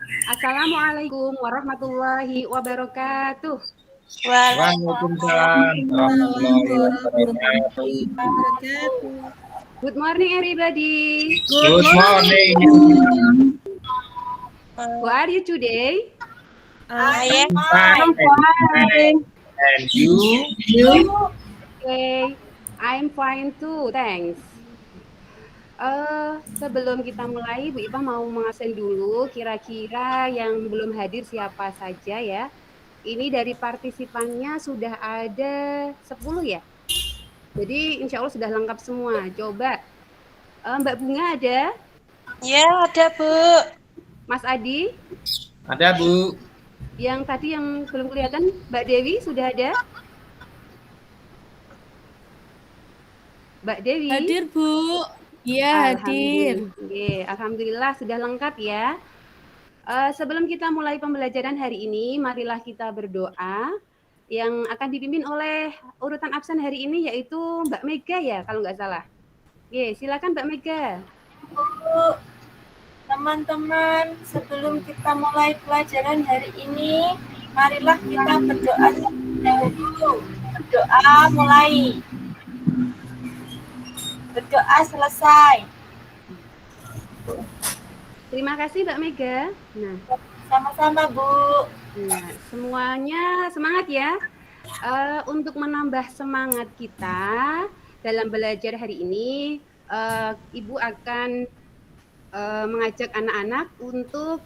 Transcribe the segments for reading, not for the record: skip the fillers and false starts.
Assalamualaikum warahmatullahi wabarakatuh. Waalaikumsalam warahmatullahi wabarakatuh. Good morning, everybody. Good morning. How are you today? I'm fine. And you? Okay, I'm fine too, thanks. Sebelum kita mulai, Bu Ipa mau mengasen dulu kira-kira yang belum hadir siapa saja ya. Ini dari partisipannya sudah ada 10 ya. Jadi insya Allah sudah lengkap semua. Coba Mbak Bunga ada? Ya, ada Bu. Mas Adi? Ada Bu. Yang tadi yang belum kelihatan, Mbak Dewi sudah ada? Mbak Dewi? Hadir Bu. Iya, hadir. Alhamdulillah sudah lengkap ya. Sebelum kita mulai pembelajaran hari ini, marilah kita berdoa yang akan dipimpin oleh urutan absen hari ini yaitu Mbak Mega ya, kalau nggak salah. Silakan Mbak Mega. Teman-teman, sebelum kita mulai pelajaran hari ini, marilah kita berdoa dahulu. Berdoa mulai. Berdoa selesai. Terima kasih Mbak Mega. Nah, sama-sama Bu. Nah, semuanya semangat ya. Untuk menambah semangat kita dalam belajar hari ini, Ibu akan mengajak anak-anak untuk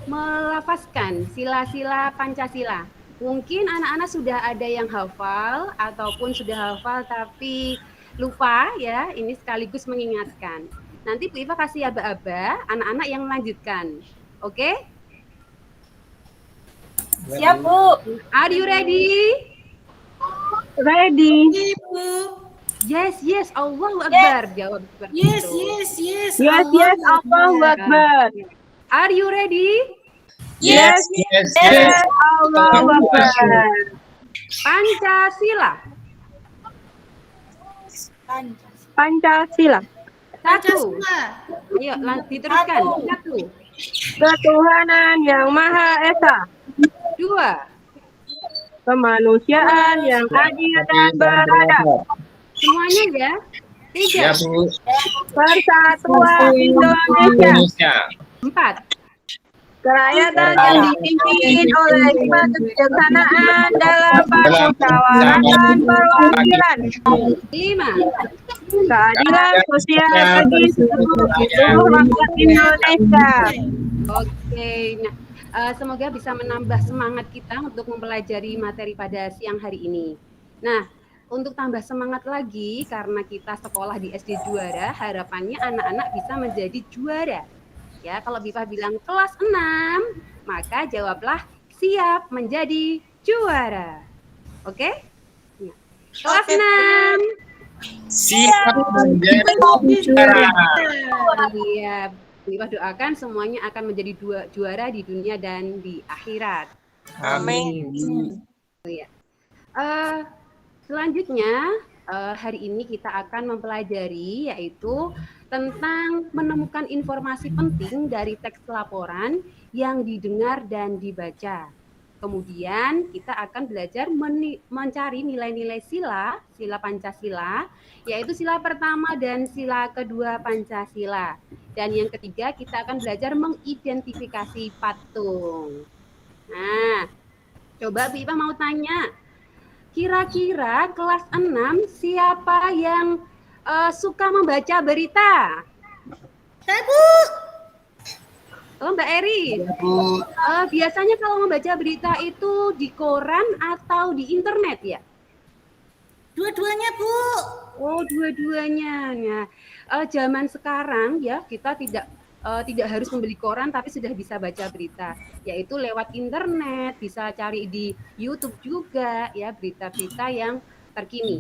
melafazkan sila-sila Pancasila. Mungkin anak-anak sudah ada yang hafal ataupun sudah hafal tapi lupa ya, ini sekaligus mengingatkan. Nanti Bu Iva kasih aba-aba, anak-anak yang melanjutkan. Oke? Siap Bu. Are you ready? Ready. Yes, Allahu Akbar. Jawab seperti itu. Yes, Allahu Akbar. Are you ready? Yes. Allahu Akbar. Pancasila. Pancasila. Satu. Ayo, diteruskan. Satu. Ketuhanan yang Maha Esa. Dua. Kemanusiaan yang adil dan beradab. Semuanya ya. Tiga. Ya Bu. Persatuan Indonesia. Empat. Kerakyatan yang dipimpin oleh kebijaksanaan dalam permusyawaratan perwakilan. Lima. Keadilan sosial bagi seluruh rakyat Indonesia. Oke, nah semoga bisa menambah semangat kita untuk mempelajari materi pada siang hari ini. Nah, untuk tambah semangat lagi karena kita sekolah di SD Juara, harapannya anak-anak bisa menjadi juara. Ya, kalau Bipa bilang kelas 6, maka jawablah siap menjadi juara. Oke? Nah, kelas 6. Siap menjadi juara. Iya, Bipa doakan semuanya akan menjadi juara di dunia dan di akhirat. Amin. Oh, ya. Selanjutnya, hari ini kita akan mempelajari yaitu tentang menemukan informasi penting dari teks laporan yang didengar dan dibaca. Kemudian kita akan belajar mencari nilai-nilai sila Pancasila, yaitu sila pertama dan sila kedua Pancasila. Dan yang ketiga kita akan belajar mengidentifikasi patung. Nah, coba Bu Ipa mau tanya, kira-kira kelas 6 siapa yang suka membaca berita? Saya Bu. Oh, Mbak Eri. Biasanya kalau membaca berita itu di koran atau di internet ya? Dua-duanya Bu. Oh, dua-duanya. Nah, zaman sekarang ya kita tidak harus membeli koran tapi sudah bisa baca berita, yaitu lewat internet, bisa cari di YouTube juga ya berita-berita yang terkini.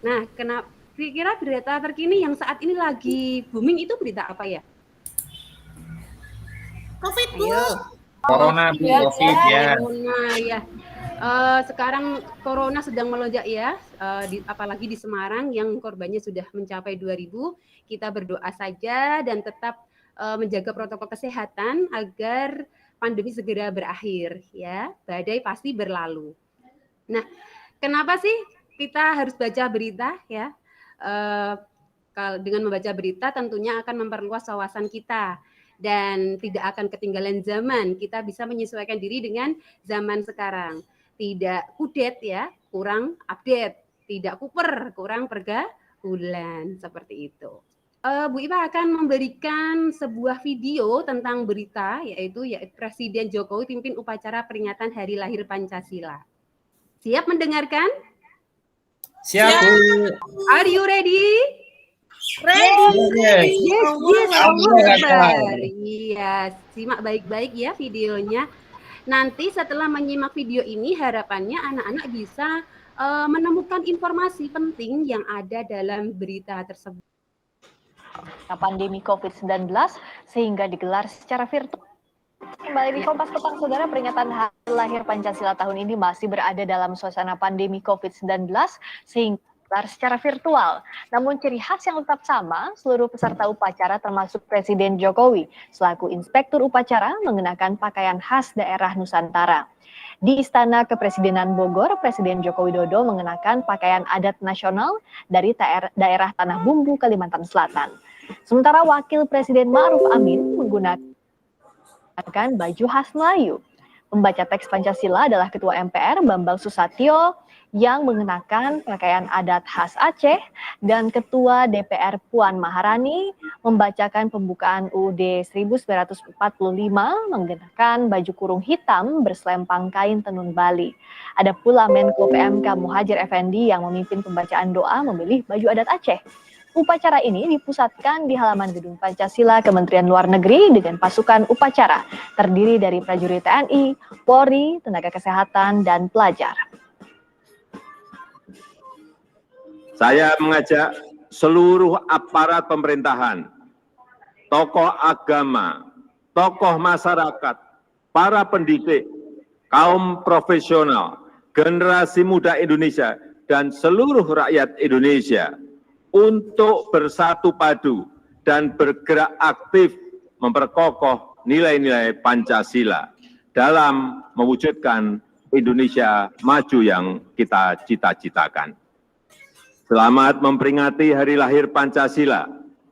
Nah, kira-kira berita terkini yang saat ini lagi booming itu berita apa ya? COVID Bu. Corona Bu, COVID ya. Corona ya. Sekarang corona sedang melonjak ya, apalagi di Semarang yang korbannya sudah mencapai 2.000. Kita berdoa saja dan tetap menjaga protokol kesehatan agar pandemi segera berakhir ya, badai pasti berlalu. Nah, kenapa sih kita harus baca berita ya? Dengan membaca berita tentunya akan memperluas wawasan kita dan tidak akan ketinggalan zaman. Kita bisa menyesuaikan diri dengan zaman sekarang. Tidak kudet ya, kurang update. Tidak kuper, kurang pergaulan. Seperti itu. Bu Ipa akan memberikan sebuah video tentang berita, yaitu Presiden Jokowi pimpin upacara peringatan Hari Lahir Pancasila. Siap mendengarkan? Siap, Bu. Are you ready? Yes. Yes, Alhamdulillah. Iya, simak baik-baik ya videonya. Nanti setelah menyimak video ini, harapannya anak-anak bisa menemukan informasi penting yang ada dalam berita tersebut. Pandemi COVID-19 sehingga digelar secara virtual. Kembali di Kompas Petang, Saudara, peringatan Hari Lahir Pancasila tahun ini masih berada dalam suasana pandemi COVID-19 sehingga digelar secara virtual. Namun ciri khas yang tetap sama, seluruh peserta upacara termasuk Presiden Jokowi selaku Inspektur Upacara mengenakan pakaian khas daerah Nusantara. Di Istana Kepresidenan Bogor, Presiden Joko Widodo mengenakan pakaian adat nasional dari daerah Tanah Bumbu, Kalimantan Selatan. Sementara Wakil Presiden Ma'ruf Amin menggunakan baju khas Melayu. Pembaca teks Pancasila adalah Ketua MPR Bambang Susatyo yang mengenakan pakaian adat khas Aceh, dan Ketua DPR Puan Maharani membacakan pembukaan UUD 1945 menggunakan baju kurung hitam berselempang kain tenun Bali. Ada pula Menko PMK Muhadjir Effendi yang memimpin pembacaan doa memilih baju adat Aceh. Upacara ini dipusatkan di halaman Gedung Pancasila Kementerian Luar Negeri dengan pasukan upacara terdiri dari prajurit TNI, Polri, tenaga kesehatan, dan pelajar. Saya mengajak seluruh aparat pemerintahan, tokoh agama, tokoh masyarakat, para pendidik, kaum profesional, generasi muda Indonesia, dan seluruh rakyat Indonesia untuk bersatu padu dan bergerak aktif memperkokoh nilai-nilai Pancasila dalam mewujudkan Indonesia maju yang kita cita-citakan. Selamat memperingati Hari Lahir Pancasila.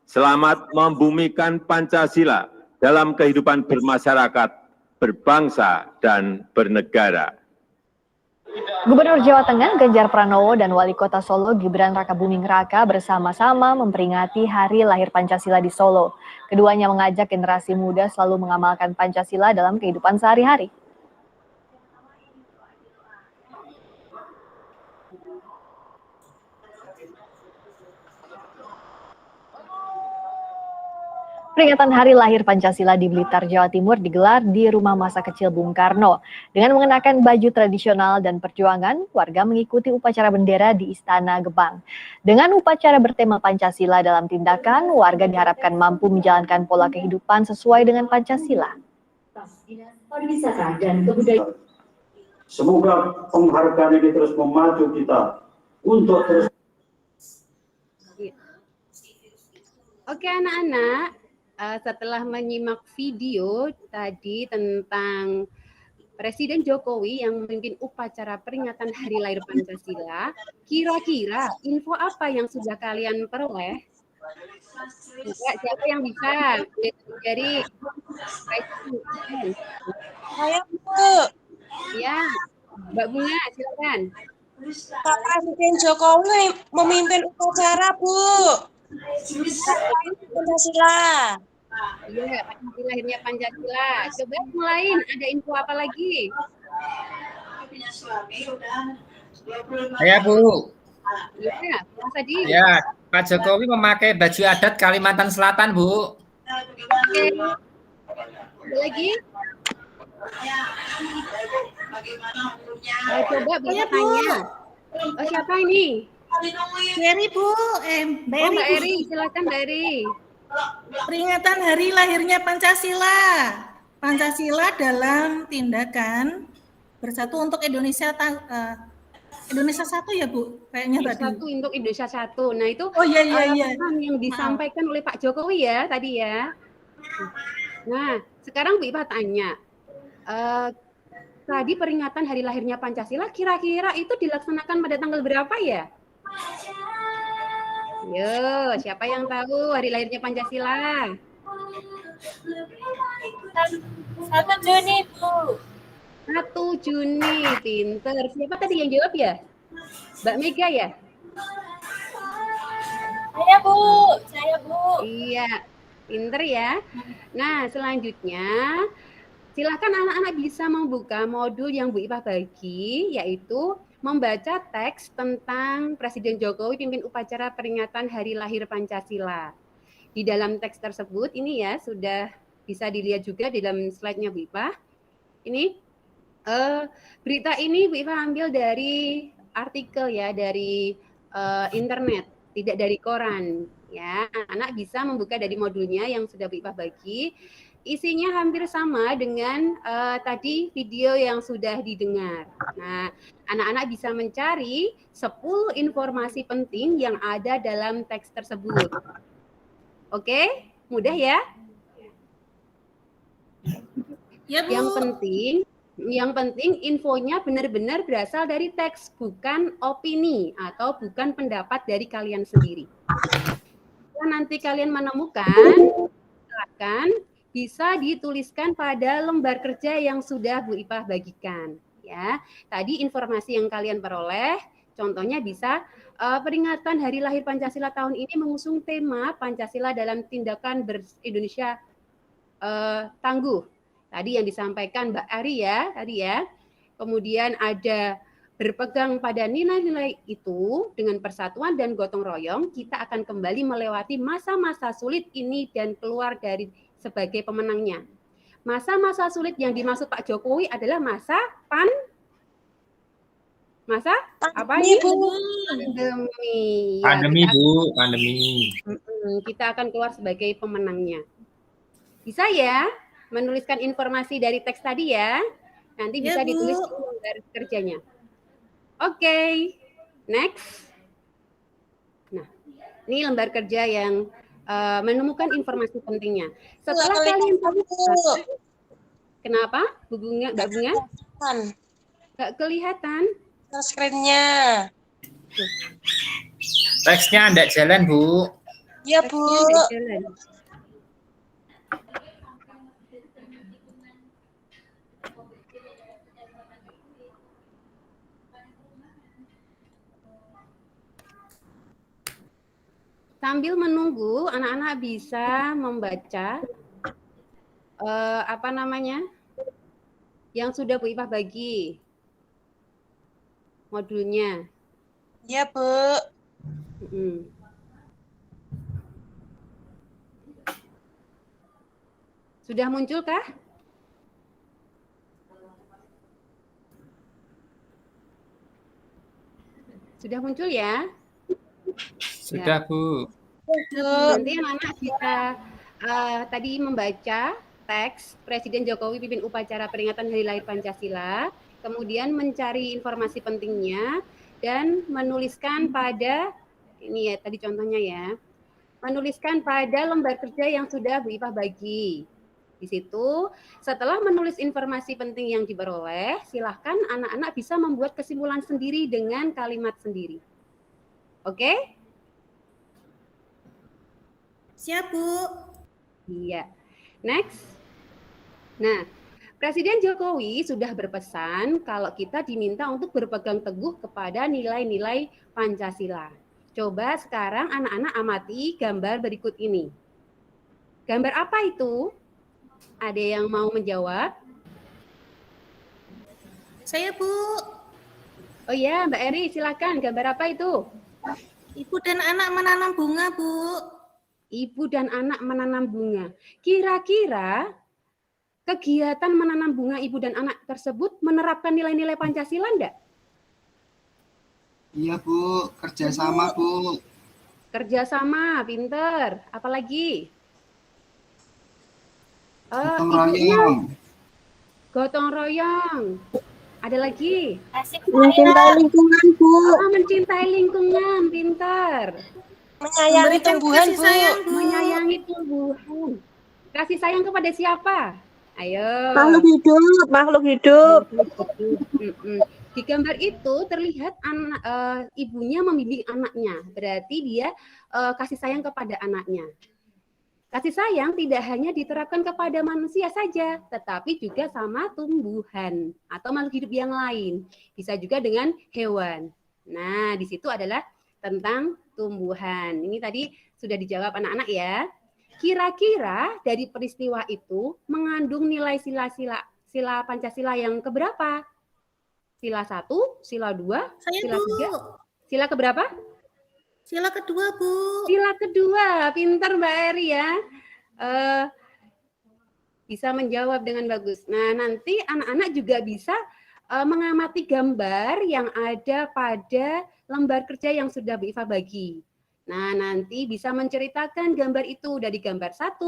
Selamat membumikan Pancasila dalam kehidupan bermasyarakat, berbangsa, dan bernegara. Gubernur Jawa Tengah Ganjar Pranowo dan Wali Kota Solo Gibran Rakabuming Raka bersama-sama memperingati Hari Lahir Pancasila di Solo. Keduanya mengajak generasi muda selalu mengamalkan Pancasila dalam kehidupan sehari-hari. Peringatan Hari Lahir Pancasila di Blitar, Jawa Timur digelar di Rumah Masa Kecil Bung Karno. Dengan mengenakan baju tradisional dan perjuangan, warga mengikuti upacara bendera di Istana Gebang. Dengan upacara bertema Pancasila dalam tindakan, warga diharapkan mampu menjalankan pola kehidupan sesuai dengan Pancasila. Semoga penghargaan ini terus memacu kita untuk terus. Oke anak-anak, setelah menyimak video tadi tentang Presiden Jokowi yang memimpin upacara peringatan Hari Lahir Pancasila, kira-kira info apa yang sudah kalian peroleh? Siapa yang bisa? Dari Saya Bu. Ya, Mbak Bunga, silakan. Pak Presiden Jokowi memimpin upacara, Bu. Pancasila. Iya, Hari Lahirnya Pancasila. Coba mulai, ada info apa lagi? Ya, Bu. Iya, Mas Adi. Ya, Pak Jokowi memakai baju adat Kalimantan Selatan, Bu. Oke. Ada lagi? Coba Bapak tanya. Oh, siapa ini? Eri Bu, Mbak Eri, silakan Mbak Eri. peringatan hari lahirnya Pancasila. Pancasila dalam tindakan bersatu untuk Indonesia Indonesia satu ya Bu, kayaknya tadi. Satu untuk Indonesia satu. Nah itu Oh iya. pesan yang disampaikan oleh Pak Jokowi ya tadi ya. Nah sekarang Bu Ipa tanya, eh, tadi peringatan hari lahirnya Pancasila kira-kira itu dilaksanakan pada tanggal berapa ya? Yo, siapa yang tahu hari lahirnya Pancasila? 1 Juni, Bu. 1 Juni, pinter. Siapa tadi yang jawab ya? Mbak Mega ya? Saya, Bu. Saya, Bu. Iya, pinter ya. Nah, selanjutnya silakan anak-anak bisa membuka modul yang Bu Ipah bagi, yaitu membaca teks tentang Presiden Jokowi pimpin upacara peringatan Hari Lahir Pancasila. Di dalam teks tersebut ini ya sudah bisa dilihat juga di dalam slide-nya Bu Ipah. Ini berita ini Bu Ipah ambil dari artikel ya, dari internet, tidak dari koran ya. Anak bisa membuka dari modulnya yang sudah Bu Ipah bagi. Isinya hampir sama dengan tadi video yang sudah didengar. Nah, anak-anak bisa mencari 10 informasi penting yang ada dalam teks tersebut. Oke, mudah ya? Ya, Bu. Yang penting infonya benar-benar berasal dari teks, bukan opini atau bukan pendapat dari kalian sendiri. Nanti kalian menemukan, silakan bisa dituliskan pada lembar kerja yang sudah Bu Ipah bagikan. Ya, tadi informasi yang kalian peroleh, contohnya bisa peringatan Hari Lahir Pancasila tahun ini mengusung tema Pancasila dalam tindakan Indonesia tangguh. Tadi yang disampaikan Mbak Ari ya, tadi ya. Kemudian ada berpegang pada nilai-nilai itu dengan persatuan dan gotong royong, kita akan kembali melewati masa-masa sulit ini dan keluar dari sebagai pemenangnya. Masa-masa sulit yang dimaksud Pak Jokowi adalah masa apa ini? Pandemi. Pandemi, Bu, pandemi. Kita akan keluar sebagai pemenangnya. Bisa ya menuliskan informasi dari teks tadi ya. Nanti bisa ditulis di lembar kerjanya. Oke, next. Nah, ini lembar kerja yang menemukan informasi pentingnya. Setelah kalian kenapa, Bu Bunga, Mbak Bunga? Nggak kelihatan. Screen-nya. Teksnya enggak jalan, Bu. Ya, Bu. Sambil menunggu, anak-anak bisa membaca yang sudah Bu Ipah bagi modulnya. Ya, Bu. Sudah muncul kah? Sudah muncul ya? Sudah, Bu. Nanti anak-anak bisa tadi membaca teks Presiden Jokowi pimpin upacara peringatan Hari Lahir Pancasila, kemudian mencari informasi pentingnya dan menuliskan pada ini ya tadi contohnya ya, menuliskan pada lembar kerja yang sudah Bu Ipah bagi. Di situ setelah menulis informasi penting yang diperoleh, silahkan anak-anak bisa membuat kesimpulan sendiri dengan kalimat sendiri. Oke? Siap, Bu. Iya. Next. Nah, Presiden Jokowi sudah berpesan kalau kita diminta untuk berpegang teguh kepada nilai-nilai Pancasila. Coba sekarang anak-anak amati gambar berikut ini. Gambar apa itu? Ada yang mau menjawab? Saya, Bu. Oh iya, Mbak Eri, silakan. Gambar apa itu? Ibu dan anak menanam bunga, Bu. Ibu dan anak menanam bunga. Kira-kira kegiatan menanam bunga ibu dan anak tersebut menerapkan nilai-nilai Pancasila enggak? Iya, Bu. Kerjasama, Bu. Kerjasama, pinter. Apalagi? Gotong royong. Gotong royong. Ada lagi? Mencintai lingkungan, Bu. Mencintai lingkungan, pinter. Menyayangi tumbuhan, Bu. Menyayangi tumbuhan. Kasih sayang kepada siapa? Ayo. Makhluk hidup, makhluk hidup. Di gambar itu terlihat ibunya membimbing anaknya, berarti dia kasih sayang kepada anaknya. Kasih sayang tidak hanya diterapkan kepada manusia saja, tetapi juga sama tumbuhan atau makhluk hidup yang lain. Bisa juga dengan hewan. Nah, di situ adalah tentang tumbuhan. Ini tadi sudah dijawab anak-anak ya. Kira-kira dari peristiwa itu mengandung nilai sila Pancasila yang keberapa? Sila 1, sila 2, Saya, sila Bu. 3. Sila keberapa? Sila kedua, Bu. Sila kedua. Pintar Mbak Eri ya. Bisa menjawab dengan bagus. Nah, nanti anak-anak juga bisa mengamati gambar yang ada pada lembar kerja yang sudah Bu Iva bagi. Nah, nanti bisa menceritakan gambar itu dari gambar 1,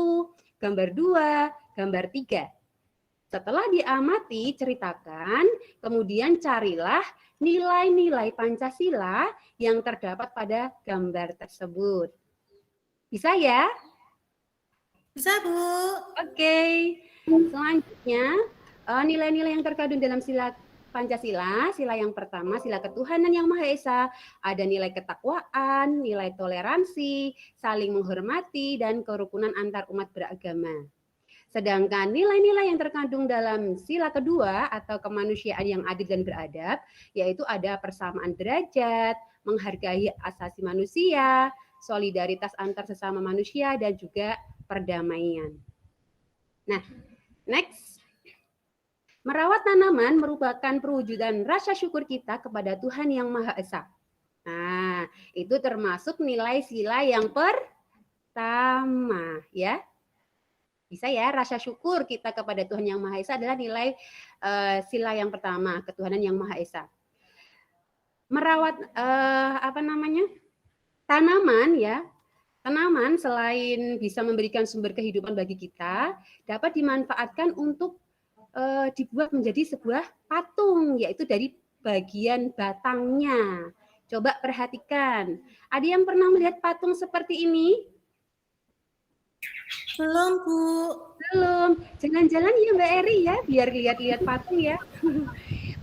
gambar 2, gambar 3. Setelah diamati, ceritakan, kemudian carilah nilai-nilai Pancasila yang terdapat pada gambar tersebut. Bisa ya? Bisa, Bu. Oke. Selanjutnya, nilai-nilai yang terkandung dalam sila Pancasila, sila yang pertama, sila ketuhanan yang Maha Esa, ada nilai ketakwaan, nilai toleransi, saling menghormati, dan kerukunan antar umat beragama. Sedangkan nilai-nilai yang terkandung dalam sila kedua atau kemanusiaan yang adil dan beradab, yaitu ada persamaan derajat, menghargai asasi manusia, solidaritas antar sesama manusia, dan juga perdamaian. Nah, next. Merawat tanaman merupakan perwujudan rasa syukur kita kepada Tuhan Yang Maha Esa. Nah, itu termasuk nilai sila yang pertama, ya. Bisa ya, rasa syukur kita kepada Tuhan Yang Maha Esa adalah nilai sila yang pertama, ketuhanan Yang Maha Esa. Merawat tanaman ya. Tanaman selain bisa memberikan sumber kehidupan bagi kita, dapat dimanfaatkan untuk dibuat menjadi sebuah patung, yaitu dari bagian batangnya. Coba perhatikan. Ada yang pernah melihat patung seperti ini? Belum, Bu. Belum. Jalan-jalan ya Mbak Eri ya, biar lihat-lihat patung ya.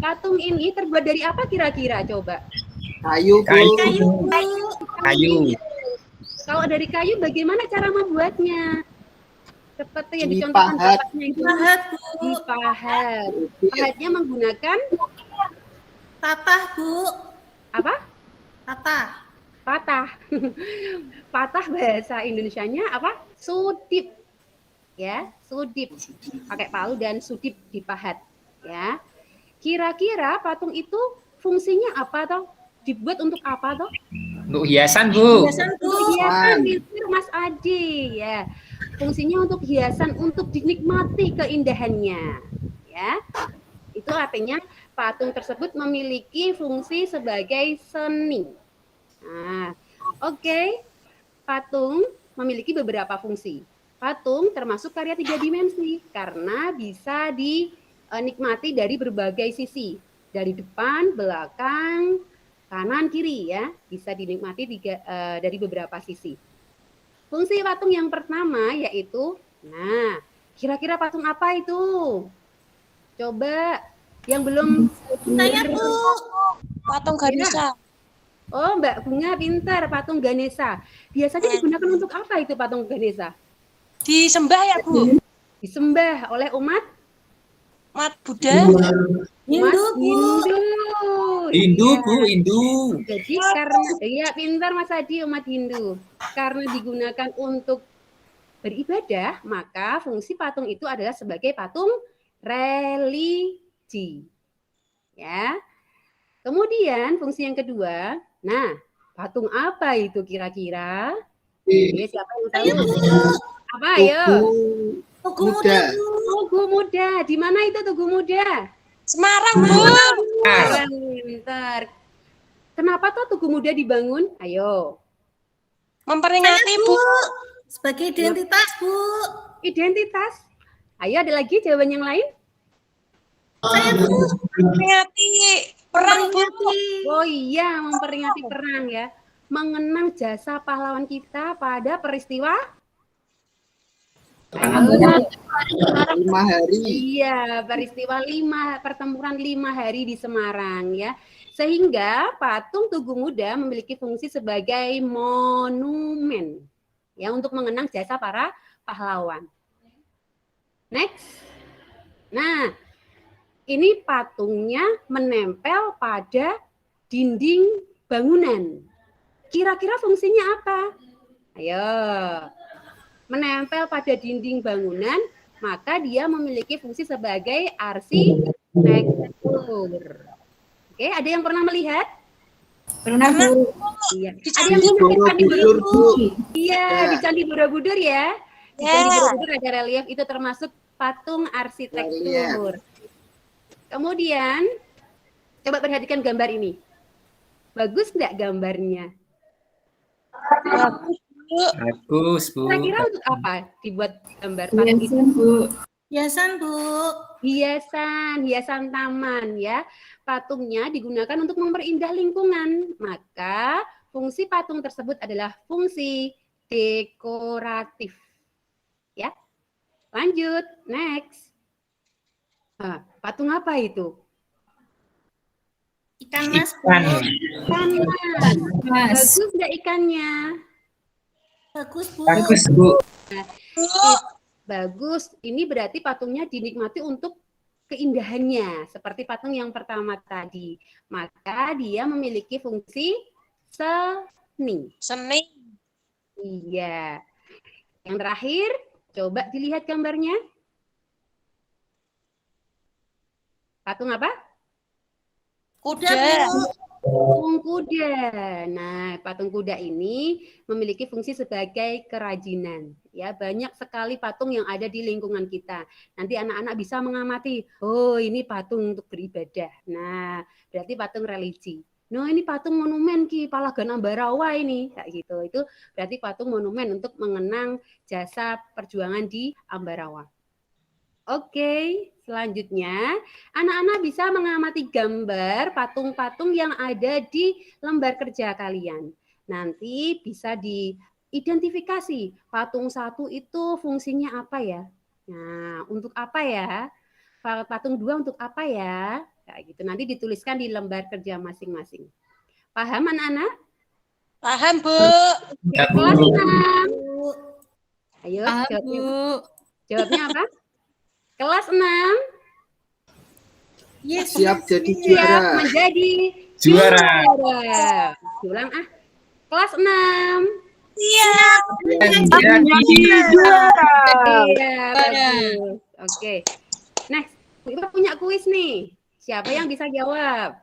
Patung ini terbuat dari apa kira-kira? Coba. Kayu, Bu. Kayu, Bu. Kayu. Kalau dari kayu bagaimana cara membuatnya? Seperti yang dicontohkan Dipahat. bapaknya itu. Pahat, Bu. Dipahat. Pahatnya menggunakan Tatah, Bu. apa? Tatah. Patah. Patah bahasa Indonesianya apa? Sudip. Ya, sudip. Pakai palu dan sudip dipahat, ya. Kira-kira patung itu fungsinya apa toh? Dibuat untuk apa toh? Untuk hiasan, Bu. Hiasan, Bu. Untuk hiasan, pintar Mas Adi, ya. Fungsinya untuk hiasan, untuk dinikmati keindahannya, ya. Itu artinya patung tersebut memiliki fungsi sebagai seni. Nah, oke. Patung memiliki beberapa fungsi. Patung termasuk karya 3 dimensi karena bisa dinikmati dari berbagai sisi, dari depan, belakang, kanan, kiri ya, bisa dinikmati dari beberapa sisi. Fungsi patung yang pertama yaitu, nah, kira-kira patung apa itu? Coba yang belum Saya, Bu. Patung Ganesha. Oh, Mbak Bunga pintar, patung Ganesha. Biasanya digunakan untuk apa itu patung Ganesha? Disembah ya, Bu? Disembah oleh umat Buddha. Hindu, Bu. Hindu, Ya. Bu, Hindu. Jadi karena, ya pintar Mas Adi, umat Hindu. Karena digunakan untuk beribadah, maka fungsi patung itu adalah sebagai patung religi. Ya. Kemudian fungsi yang kedua, nah, patung apa itu kira-kira? Ini siapa yang tahu? Apa ayo? Tugu Muda, Bu. Tugu Muda. Di mana itu Tugu Muda? Semarang, Bu. Sekarang pintar. Kenapa tuh Tugu Muda dibangun? Ayo. Memperingati, Saya, Bu. Bu. Sebagai identitas, Bu. Identitas. Ayo ada lagi jawaban yang lain? Saya, Bu. Memperingati perang, Bu. Oh iya, memperingati perang ya. Mengenang jasa pahlawan kita pada peristiwa Ayo. 5 hari. Iya, peristiwa pertempuran 5 hari di Semarang ya. Sehingga patung Tugu Muda memiliki fungsi sebagai monumen ya untuk mengenang jasa para pahlawan. Next. Nah, ini patungnya menempel pada dinding bangunan. Kira-kira fungsinya apa? Ayo. Menempel pada dinding bangunan, maka dia memiliki fungsi sebagai arsitektur. Oke, ada yang pernah melihat? Pernah, Bu. Iya. Di Ada yang Candi pernah lihat Candi Borobudur, Bu. Iya, di Candi Borobudur ya. Di Ya. Candi Borobudur ada relief, itu termasuk patung arsitektur. Kemudian, coba perhatikan gambar ini. Bagus nggak gambarnya? Bagus, Bu. Kira-kira untuk apa dibuat gambar patung itu? Hiasan, Bu. Hiasan, Bu. Hiasan taman ya. Patungnya digunakan untuk memperindah lingkungan. Maka fungsi patung tersebut adalah fungsi dekoratif. Ya. Lanjut, next. Patung apa itu? Ikan mas, Bu. Ikan. Ikan mas. Bagus nggak ikannya? Bagus, Bu. Bagus, Bu. Bagus. Ini berarti patungnya dinikmati untuk keindahannya, seperti patung yang pertama tadi. Maka dia memiliki fungsi seni. Seni. Iya. Yang terakhir, coba dilihat gambarnya. Patung apa? Kuda. Patung kuda. Nah, patung kuda ini memiliki fungsi sebagai kerajinan. Ya, banyak sekali patung yang ada di lingkungan kita. Nanti anak-anak bisa mengamati, oh ini patung untuk beribadah. Nah, berarti patung religi. No, ini patung monumen Ki Palagan Ambarawa ini, kayak gitu. Itu berarti patung monumen untuk mengenang jasa perjuangan di Ambarawa. Oke, selanjutnya anak-anak bisa mengamati gambar patung-patung yang ada di lembar kerja kalian. Nanti bisa diidentifikasi patung satu itu fungsinya apa ya? Nah, untuk apa ya? Patung dua untuk apa ya? Kayak gitu. Nanti dituliskan di lembar kerja masing-masing. Paham anak-anak? Paham, Bu. Ya, Bu. Kelas 6. Ayo, Paham, jawabnya. Bu. Jawabnya apa? Kelas 6. Yes, Siap jadi Siap juara. menjadi Juara. Ulang Kelas 6. Iya. Iya, bagus. Oke. Next, kita punya kuis nih. Siapa yang bisa jawab?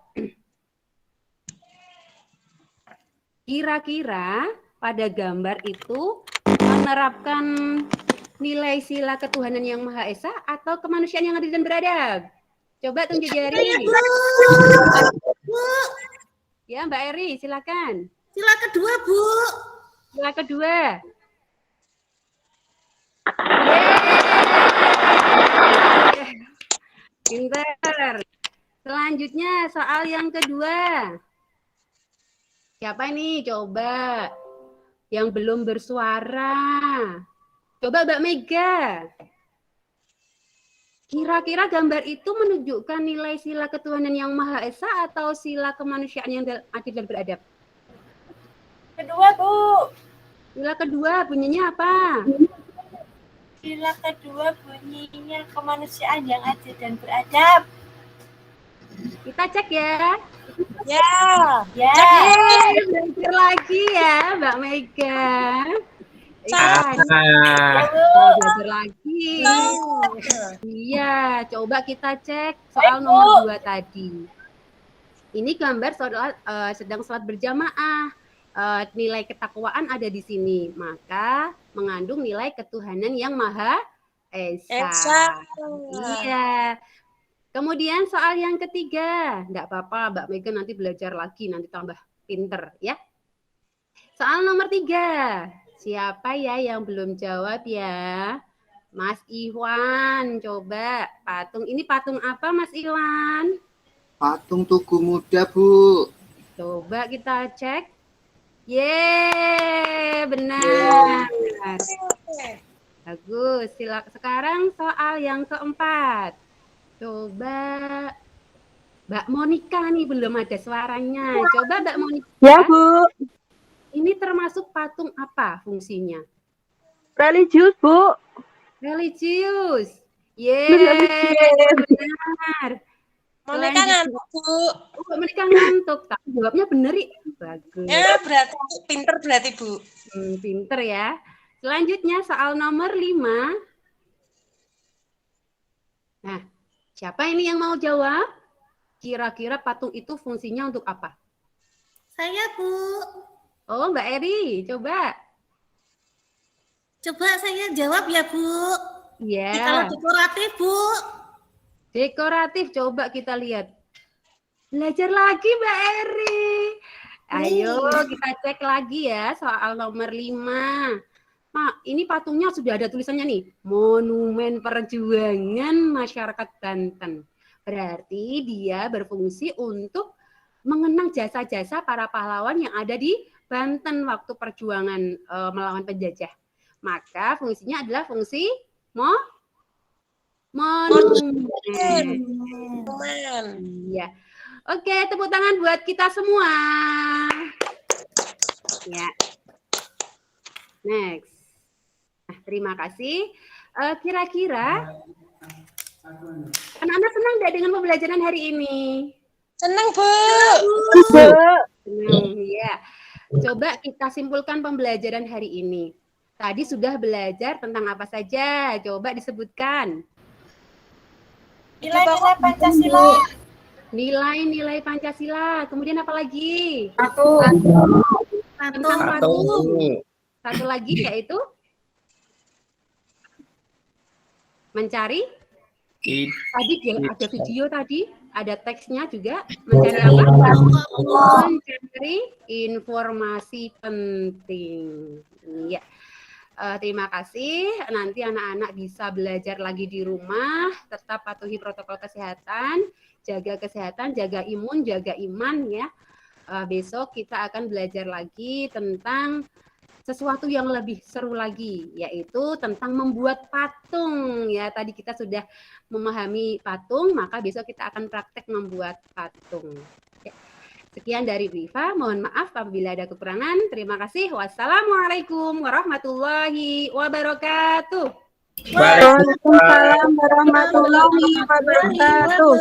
Kira-kira pada gambar itu menerapkan nilai sila ketuhanan yang Maha Esa atau kemanusiaan yang adil dan beradab? Coba tunjuk jari. Ya, Mbak Eri, silakan. Sila kedua, Bu. Sila kedua. Yeay. Pinter. Selanjutnya soal yang kedua. Siapa ini? Coba. Yang belum bersuara. Coba Mbak Mega. Kira-kira gambar itu menunjukkan nilai sila ketuhanan yang Maha Esa atau sila kemanusiaan yang adil dan beradab? Kedua, Bu. Sila kedua bunyinya apa? Sila kedua bunyinya kemanusiaan yang adil dan beradab. Kita cek ya. Ya. Ya. Belajar lagi ya Mbak Mega. Belajar lagi. Iya, coba kita cek soal nomor 2 tadi. Ini gambar sedang sholat berjamaah. Nilai ketakwaan ada di sini, maka mengandung nilai ketuhanan yang Maha Esa. Iya. Kemudian soal yang ketiga, enggak apa-apa Mbak Mega nanti belajar lagi, nanti tambah pinter ya. Soal nomor 3, siapa ya yang belum jawab ya? Mas Iwan, coba patung ini patung apa Mas Iwan? Patung Tugu Muda, Bu. Coba kita cek. Yeay, benar. Bagus. Sekarang soal yang keempat. Coba Mbak Monica nih, belum ada suaranya. Coba Mbak Monica. Ya, Bu. Ini termasuk patung apa fungsinya? Religius, Bu. Religius. Yeay, benar. Monica ngantuk, Bu. Oh, Monica ngantuk. Tapi jawabnya bener. Bagus. Ya, berarti pinter berarti, Bu. Pinter ya. Selanjutnya soal nomor 5. Nah, siapa ini yang mau jawab? Kira-kira patung itu fungsinya untuk apa? Saya, Bu. Oh, Mbak Eri, coba. Coba saya jawab ya, Bu. Iya. Kalau dekoratif, Bu. Dekoratif, coba kita lihat. Belajar lagi, Mbak Eri. Ayo kita cek lagi ya soal nomor 5. Pak, ini patungnya sudah ada tulisannya nih. Monumen Perjuangan Masyarakat Banten. Berarti dia berfungsi untuk mengenang jasa-jasa para pahlawan yang ada di Banten waktu perjuangan melawan penjajah. Maka fungsinya adalah fungsi monumen. Iya. Oke, tepuk tangan buat kita semua. Ya. Next. Nah, terima kasih. Kira-kira anak-anak senang nggak dengan pembelajaran hari ini? Senang, Bu. Senang, ya. Coba kita simpulkan pembelajaran hari ini. Tadi sudah belajar tentang apa saja? Coba disebutkan. Nilai-nilai Pancasila. Nilai-nilai Pancasila. Kemudian apa lagi? Tentang Patung. patung. Satu lagi yaitu mencari. Tadi ada video tadi, ada teksnya juga. Mencari apa? Mencari informasi penting. Iya. Terima kasih. Nanti anak-anak bisa belajar lagi di rumah. Tetap patuhi protokol kesehatan, jaga imun, jaga iman ya. Besok kita akan belajar lagi tentang sesuatu yang lebih seru lagi, yaitu tentang membuat patung. Ya, tadi kita sudah memahami patung, maka besok kita akan praktek membuat patung. Ya. Sekian dari Rifa, mohon maaf apabila ada kekurangan. Terima kasih. Wassalamualaikum warahmatullahi wabarakatuh. Waalaikumsalam warahmatullahi wabarakatuh.